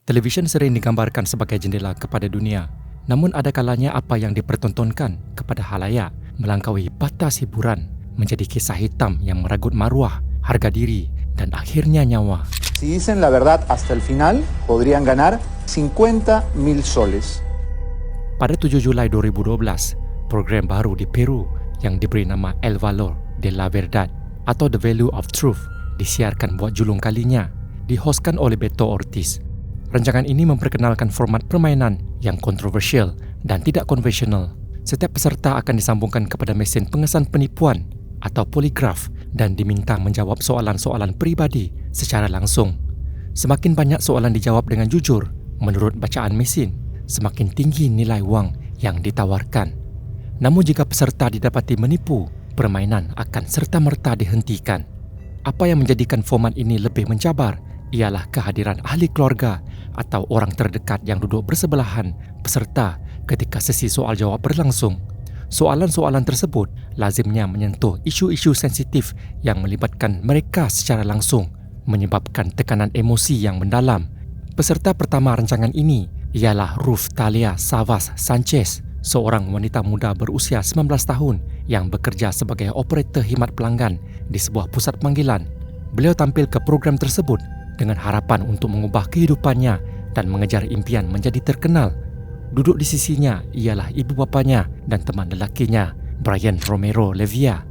Televisyen sering digambarkan sebagai jendela kepada dunia. Namun ada kalanya apa yang dipertontonkan kepada halayak melampaui batas hiburan menjadi kisah hitam yang meragut maruah, harga diri dan akhirnya nyawa. Si dicen la verdad hasta el final, podrían ganar 50.000 soles. Pada 7 Julai 2012, program baru di Peru yang diberi nama El Valor de la Verdad atau The Value of Truth disiarkan buat julung kalinya, dihoskan oleh Beto Ortiz. Rancangan ini memperkenalkan format permainan yang kontroversial dan tidak konvensional. Setiap peserta akan disambungkan kepada mesin pengesan penipuan atau poligraf dan diminta menjawab soalan-soalan peribadi secara langsung. Semakin banyak soalan dijawab dengan jujur, menurut bacaan mesin, semakin tinggi nilai wang yang ditawarkan. Namun jika peserta didapati menipu, permainan akan serta-merta dihentikan. Apa yang menjadikan format ini lebih mencabar ialah kehadiran ahli keluarga atau orang terdekat yang duduk bersebelahan peserta ketika sesi soal jawab berlangsung. Soalan-soalan tersebut lazimnya menyentuh isu-isu sensitif yang melibatkan mereka secara langsung, menyebabkan tekanan emosi yang mendalam. Peserta pertama rancangan ini ialah Ruth Talia Savas Sanchez, seorang wanita muda berusia 19 tahun yang bekerja sebagai operator khidmat pelanggan di sebuah pusat panggilan. Beliau tampil ke program tersebut dengan harapan untuk mengubah kehidupannya dan mengejar impian menjadi terkenal. Duduk di sisinya ialah ibu bapanya dan teman lelakinya, Brian Romero Levia.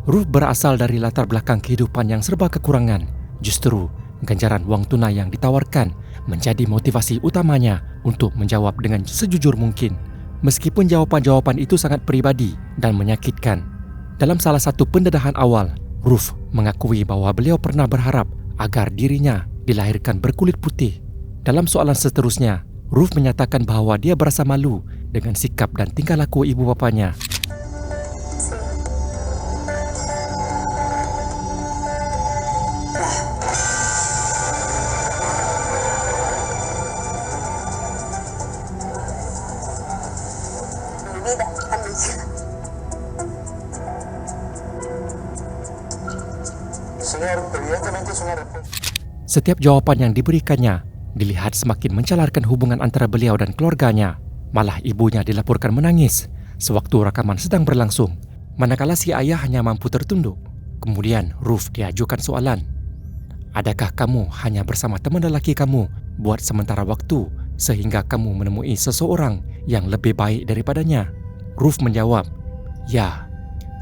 Ruth berasal dari latar belakang kehidupan yang serba kekurangan. Justru, ganjaran wang tunai yang ditawarkan menjadi motivasi utamanya untuk menjawab dengan sejujur mungkin. Meskipun jawapan-jawapan itu sangat peribadi dan menyakitkan. Dalam salah satu pendedahan awal, Ruth mengakui bahawa beliau pernah berharap agar dirinya dilahirkan berkulit putih. Dalam soalan seterusnya, Ruth menyatakan bahawa dia berasa malu dengan sikap dan tingkah laku ibu bapanya. Setiap jawapan yang diberikannya dilihat semakin mencalarkan hubungan antara beliau dan keluarganya. Malah ibunya dilaporkan menangis sewaktu rakaman sedang berlangsung, manakala si ayah hanya mampu tertunduk. Kemudian Ruth diajukan soalan, "Adakah kamu hanya bersama teman lelaki kamu buat sementara waktu sehingga kamu menemui seseorang yang lebih baik daripadanya?" Ruth menjawab, "Ya."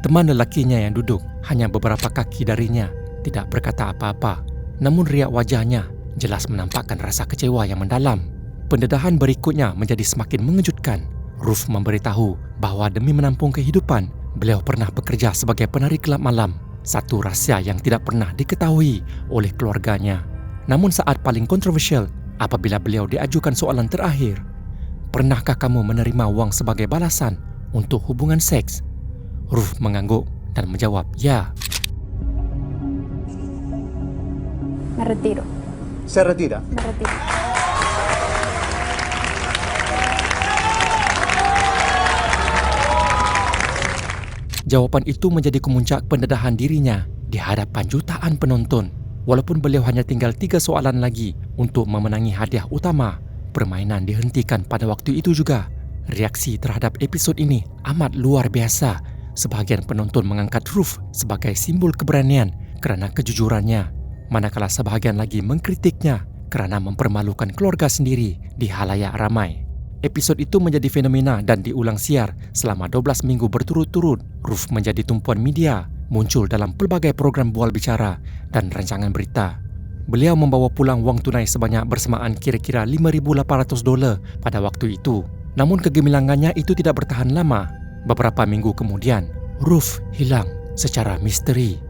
Teman lelakinya yang duduk hanya beberapa kaki darinya tidak berkata apa-apa, namun riak wajahnya jelas menampakkan rasa kecewa yang mendalam. Pendedahan berikutnya menjadi semakin mengejutkan. Ruth memberitahu bahawa demi menampung kehidupan, beliau pernah bekerja sebagai penari kelab malam, satu rahsia yang tidak pernah diketahui oleh keluarganya. Namun saat paling kontroversial, apabila beliau diajukan soalan terakhir, "Pernahkah kamu menerima wang sebagai balasan untuk hubungan seks?" Ruth mengangguk dan menjawab, "Ya." Me retiro. Se retira. Me retiro. Jawapan itu menjadi kemuncak pendedahan dirinya di hadapan jutaan penonton. Walaupun beliau hanya tinggal 3 soalan lagi untuk memenangi hadiah utama, permainan dihentikan pada waktu itu juga. Reaksi terhadap episod ini amat luar biasa. Sebahagian penonton mengangkat Ruth sebagai simbol keberanian kerana kejujurannya, manakala sebahagian lagi mengkritiknya kerana mempermalukan keluarga sendiri di halayak ramai. Episod itu menjadi fenomena dan diulang siar selama 12 minggu berturut-turut. Ruth menjadi tumpuan media, muncul dalam pelbagai program bual bicara dan rancangan berita. Beliau membawa pulang wang tunai sebanyak bersamaan kira-kira $5,800 pada waktu itu. Namun kegemilangannya itu tidak bertahan lama. Beberapa minggu kemudian, Ruth hilang secara misteri.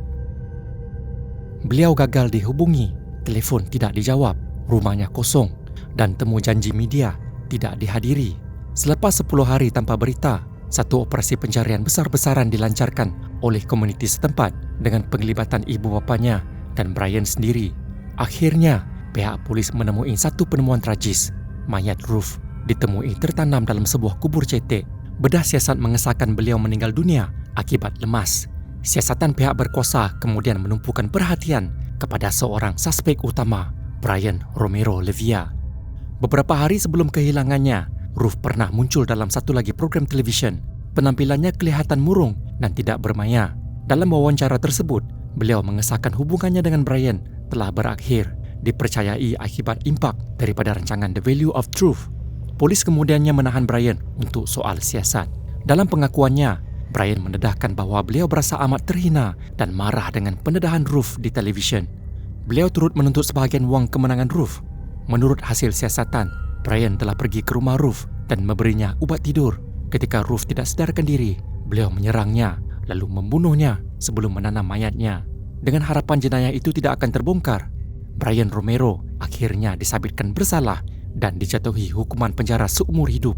Beliau gagal dihubungi, telefon tidak dijawab, rumahnya kosong dan temu janji media tidak dihadiri. Selepas 10 hari tanpa berita, satu operasi pencarian besar-besaran dilancarkan oleh komuniti setempat dengan penglibatan ibu bapanya dan Brian sendiri. Akhirnya, pihak polis menemui satu penemuan tragis. Mayat Ruth ditemui tertanam dalam sebuah kubur cetek. Bedah siasat mengesahkan beliau meninggal dunia akibat lemas. Siasatan pihak berkuasa kemudian menumpukan perhatian kepada seorang suspek utama, Brian Romero Levia. Beberapa hari sebelum kehilangannya, Ruth pernah muncul dalam satu lagi program televisyen. Penampilannya kelihatan murung dan tidak bermaya. Dalam wawancara tersebut, beliau mengesahkan hubungannya dengan Brian telah berakhir, dipercayai akibat impak daripada rancangan The Value of Truth. Polis kemudiannya menahan Brian untuk soal siasat. Dalam pengakuannya, Brian mendedahkan bahawa beliau berasa amat terhina dan marah dengan pendedahan Ruth di televisyen. Beliau turut menuntut sebahagian wang kemenangan Ruth. Menurut hasil siasatan, Brian telah pergi ke rumah Ruth dan memberinya ubat tidur. Ketika Ruth tidak sadarkan diri, beliau menyerangnya lalu membunuhnya sebelum menanam mayatnya. Dengan harapan jenayah itu tidak akan terbongkar, Brian Romero akhirnya disabitkan bersalah dan dijatuhi hukuman penjara seumur hidup.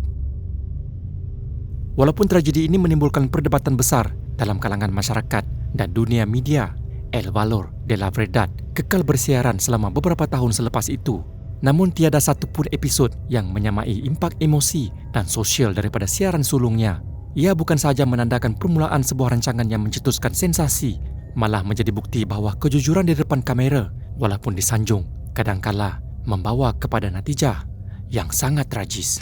Walaupun tragedi ini menimbulkan perdebatan besar dalam kalangan masyarakat dan dunia media, El Valor de la Verdad kekal bersiaran selama beberapa tahun selepas itu. Namun tiada satu pun episod yang menyamai impak emosi dan sosial daripada siaran sulungnya. Ia bukan sahaja menandakan permulaan sebuah rancangan yang mencetuskan sensasi, malah menjadi bukti bahawa kejujuran di depan kamera, walaupun disanjung, kadangkala membawa kepada natijah yang sangat tragis.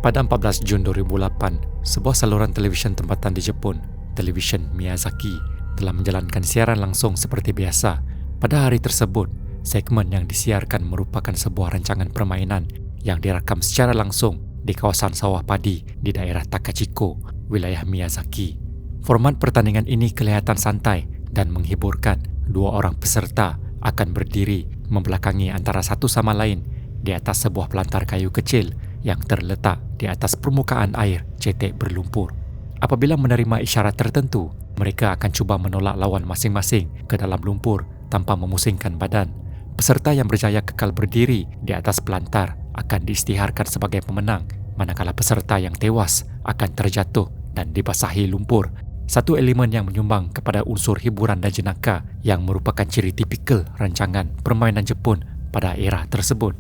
Pada 14 Jun 2008, sebuah saluran televisyen tempatan di Jepun, Televisyen Miyazaki, telah menjalankan siaran langsung seperti biasa. Pada hari tersebut, segmen yang disiarkan merupakan sebuah rancangan permainan yang direkam secara langsung di kawasan sawah padi di daerah Takachiko, wilayah Miyazaki. Format pertandingan ini kelihatan santai dan menghiburkan. Dua orang peserta akan berdiri membelakangi antara satu sama lain di atas sebuah pelantar kayu kecil yang terletak di atas permukaan air cetek berlumpur. Apabila menerima isyarat tertentu, mereka akan cuba menolak lawan masing-masing ke dalam lumpur tanpa memusingkan badan. Peserta yang berjaya kekal berdiri di atas pelantar akan diisytiharkan sebagai pemenang, manakala peserta yang tewas akan terjatuh dan dibasahi lumpur. Satu elemen yang menyumbang kepada unsur hiburan dan jenaka yang merupakan ciri tipikal rancangan permainan Jepun pada era tersebut.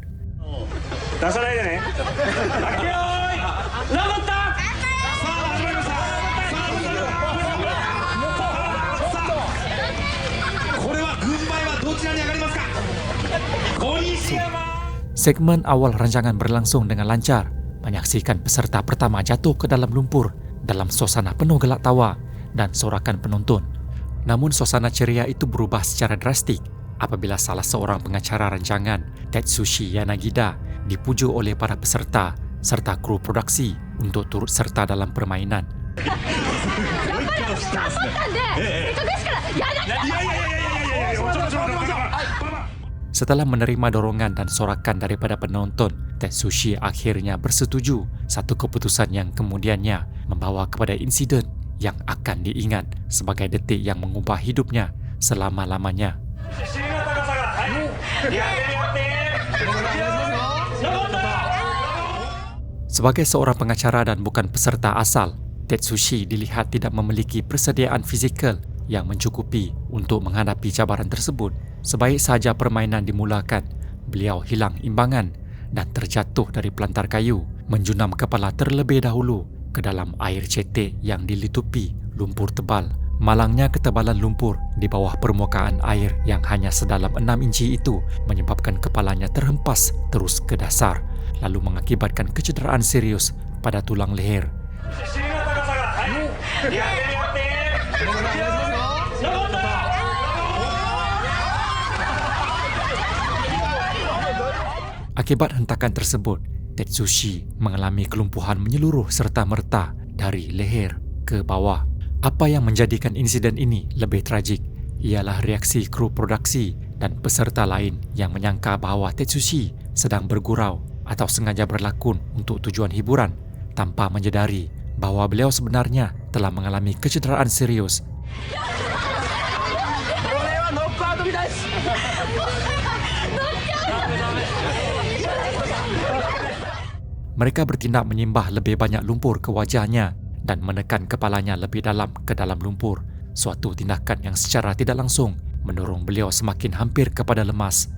Segmen awal rancangan berlangsung dengan lancar, menyaksikan peserta pertama jatuh ke dalam lumpur dalam suasana penuh gelak tawa dan sorakan penonton. Namun suasana ceria itu berubah secara drastik apabila salah seorang pengacara rancangan, Tetsushi Yanagida, dipuju oleh para peserta serta kru produksi untuk turut serta dalam permainan. Setelah menerima dorongan dan sorakan daripada penonton, Tetsushi akhirnya bersetuju, satu keputusan yang kemudiannya membawa kepada insiden yang akan diingat sebagai detik yang mengubah hidupnya selama-lamanya. Sebagai seorang pengacara dan bukan peserta asal, Tetsushi dilihat tidak memiliki persediaan fizikal yang mencukupi untuk menghadapi cabaran tersebut. Sebaik saja permainan dimulakan, beliau hilang imbangan dan terjatuh dari pelantar kayu, menjunam kepala terlebih dahulu ke dalam air cetek yang dilitupi lumpur tebal. Malangnya ketebalan lumpur di bawah permukaan air yang hanya sedalam 6 inci itu menyebabkan kepalanya terhempas terus ke dasar, lalu mengakibatkan kecederaan serius pada tulang leher. Akibat hentakan tersebut, Tetsushi mengalami kelumpuhan menyeluruh serta-merta dari leher ke bawah. Apa yang menjadikan insiden ini lebih tragik ialah reaksi kru produksi dan peserta lain yang menyangka bahawa Tetsushi sedang bergurau atau sengaja berlakon untuk tujuan hiburan tanpa menyedari bahawa beliau sebenarnya telah mengalami kecederaan serius. Mereka bertindak menyimbah lebih banyak lumpur ke wajahnya dan menekan kepalanya lebih dalam ke dalam lumpur, suatu tindakan yang secara tidak langsung mendorong beliau semakin hampir kepada lemas.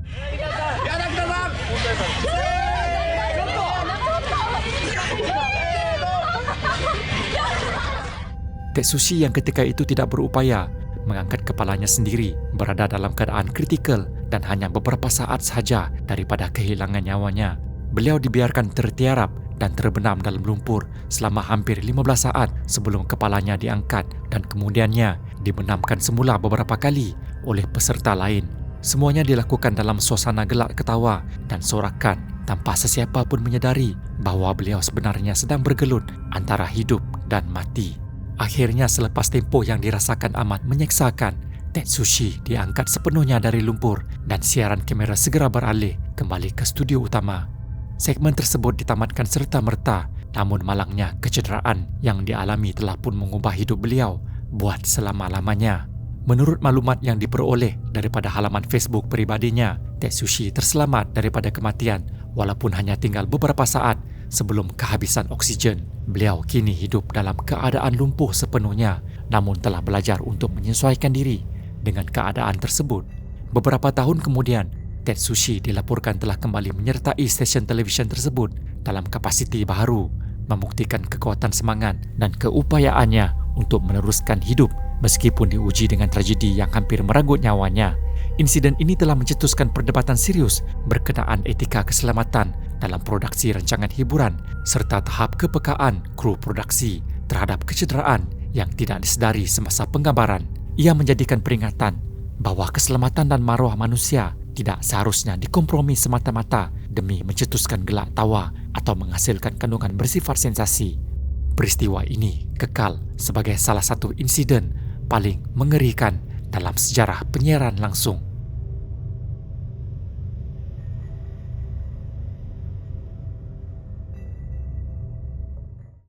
Tetsushi yang ketika itu tidak berupaya mengangkat kepalanya sendiri berada dalam keadaan kritikal dan hanya beberapa saat sahaja daripada kehilangan nyawanya. Beliau dibiarkan tertiarap dan terbenam dalam lumpur selama hampir 15 saat sebelum kepalanya diangkat dan kemudiannya dibenamkan semula beberapa kali oleh peserta lain. Semuanya dilakukan dalam suasana gelak ketawa dan sorakan tanpa sesiapa pun menyedari bahawa beliau sebenarnya sedang bergelut antara hidup dan mati. Akhirnya selepas tempoh yang dirasakan amat menyeksakan, Tetsushi diangkat sepenuhnya dari lumpur dan siaran kamera segera beralih kembali ke studio utama. Segmen tersebut ditamatkan serta-merta, namun malangnya kecederaan yang dialami telah pun mengubah hidup beliau buat selama-lamanya. Menurut maklumat yang diperoleh daripada halaman Facebook peribadinya, Tetsushi terselamat daripada kematian walaupun hanya tinggal beberapa saat sebelum kehabisan oksigen. Beliau kini hidup dalam keadaan lumpuh sepenuhnya, namun telah belajar untuk menyesuaikan diri dengan keadaan tersebut. Beberapa tahun kemudian, Tetsushi dilaporkan telah kembali menyertai stesen televisyen tersebut dalam kapasiti baharu, membuktikan kekuatan semangat dan keupayaannya untuk meneruskan hidup meskipun diuji dengan tragedi yang hampir merenggut nyawanya. Insiden ini telah mencetuskan perdebatan serius berkenaan etika keselamatan dalam produksi rancangan hiburan serta tahap kepekaan kru produksi terhadap kecederaan yang tidak disedari semasa penggambaran. Ia menjadikan peringatan bahawa keselamatan dan maruah manusia tidak seharusnya dikompromi semata-mata demi mencetuskan gelak tawa atau menghasilkan kandungan bersifat sensasi. Peristiwa ini kekal sebagai salah satu insiden paling mengerikan dalam sejarah penyiaran langsung